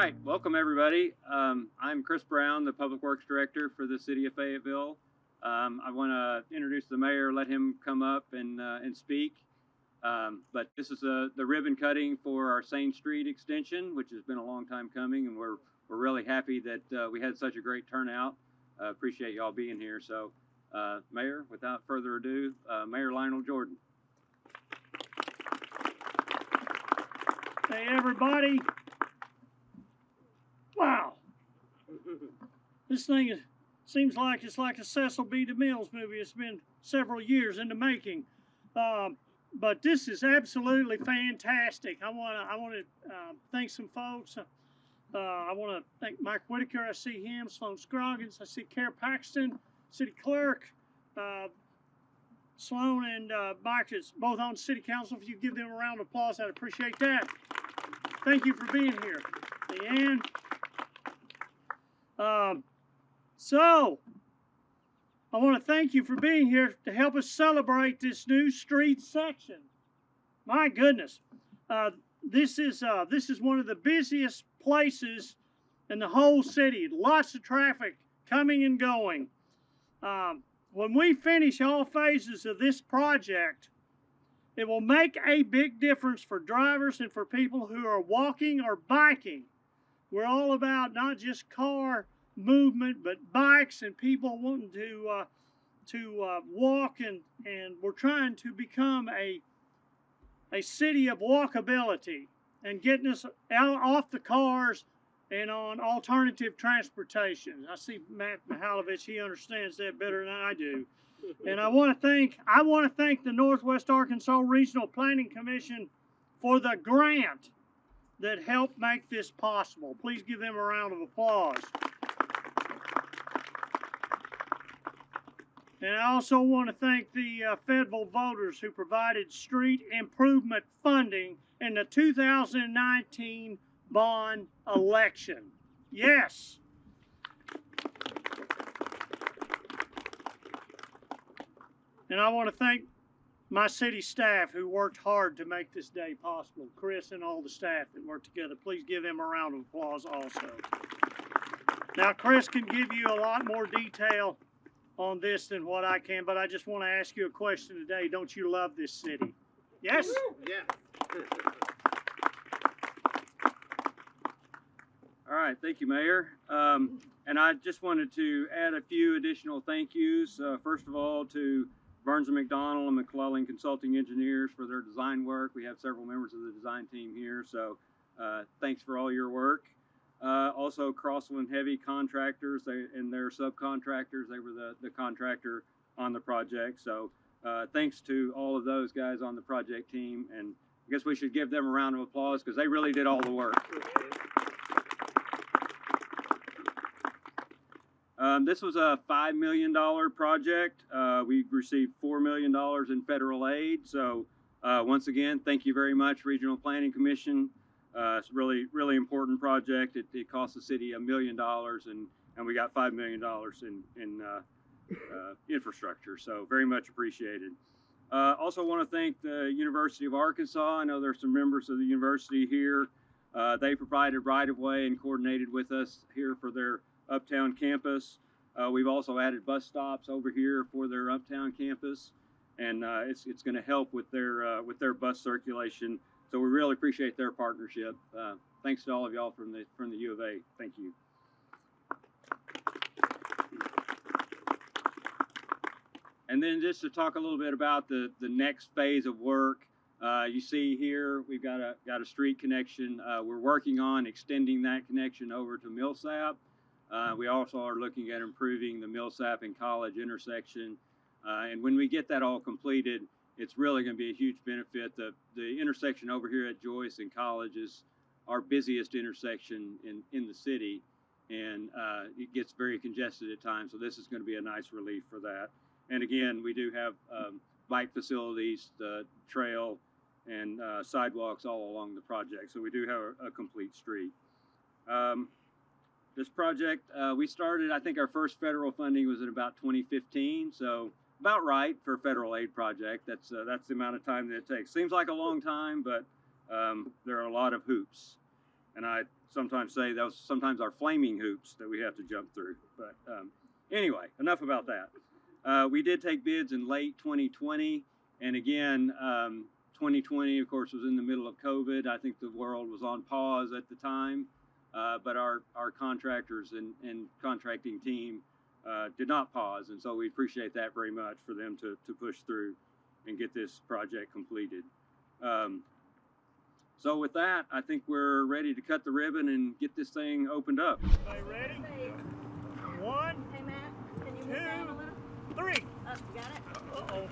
right, welcome everybody. I'm Chris Brown, the Public Works Director for the City of Fayetteville. I want to introduce the mayor, let him come up and speak. But this is the ribbon cutting for our Sain Street extension, which has been a long time coming, and we're really happy that we had such a great turnout. Appreciate y'all being here. So, Mayor, without further ado, Mayor Lionel Jordan. Hey everybody. Wow. This thing seems like it's like a Cecil B. DeMille's movie. It's been several years in the making. But this is absolutely fantastic. I want to thank some folks. I want to thank Mike Whitaker. I see him. Sloan Scroggins. I see Kara Paxton, City Clerk. Sloan and Mike is both on City Council. If you give them a round of applause, I'd appreciate that. Thank you for being here. Leanne. So, I want to thank you for being here to help us celebrate this new street section. My goodness, this is one of the busiest places in the whole city. Lots of traffic coming and going. When we finish all phases of this project, it will make a big difference for drivers and for people who are walking or biking. We're all about not just car movement, but bikes and people wanting to walk, and we're trying to become a city of walkability and getting us out off the cars and on alternative transportation. I see Matt Mihalovich, he understands that better than I do. And I want to thank the Northwest Arkansas Regional Planning Commission for the grant that helped make this possible. Please give them a round of applause. And I also want to thank the Fayetteville voters who provided street improvement funding in the 2019 bond election. Yes. And I want to thank my city staff who worked hard to make this day possible. Chris and all the staff that worked together. Please give them a round of applause also. Now, Chris can give you a lot more detail on this than what I can, but I just want to ask you a question today. Don't you love this city? Yes? Yeah. All right, thank you, Mayor. And I just wanted to add a few additional thank yous. First of all, to Burns and McDonnell and McClellan Consulting Engineers for their design work. We have several members of the design team here, so thanks for all your work. Also, Crossland Heavy Contractors and their subcontractors, they were the contractor on the project. So thanks to all of those guys on the project team, and I guess we should give them a round of applause because they really did all the work. This was a $5 million project. We received $4 million in federal aid. So once again, thank you very much, Regional Planning Commission. It's a really important project. It cost the city $1 million, and we got $5 million in infrastructure. So very much appreciated. Also want to thank the University of Arkansas. I know there's some members of the university here. They provided right-of-way and coordinated with us here for their Uptown campus. We've also added bus stops over here for their Uptown campus, and it's going to help with their bus circulation. So we really appreciate their partnership. Thanks to all of y'all from the U of A. Thank you. And then just to talk a little bit about the next phase of work. You see here we've got a street connection. We're working on extending that connection over to Millsap. We also are looking at improving the Millsap and College intersection. And when we get that all completed, it's really going to be a huge benefit. The intersection over here at Joyce and College is our busiest intersection in the city, and it gets very congested at times. So this is going to be a nice relief for that. And again, we do have bike facilities, the trail, and sidewalks all along the project. So we do have a complete street. This project, we started, I think our first federal funding was in about 2015. So about right for a federal aid project. That's the amount of time that it takes. Seems like a long time, but there are a lot of hoops. And I sometimes say those sometimes are flaming hoops that we have to jump through. But anyway, enough about that. We did take bids in late 2020, and again, 2020, of course, was in the middle of COVID. I think the world was on pause at the time, but our contractors and contracting team did not pause, and so we appreciate that very much for them to push through and get this project completed. So with that, I think we're ready to cut the ribbon and get this thing opened up. Everybody ready? 1, Hey Matt, can you 2, move down a little? 3. Oh, you got it? Uh-oh.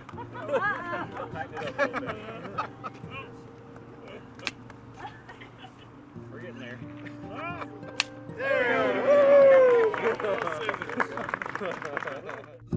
Tighten it up a little bit. We're getting there. All right. There we go.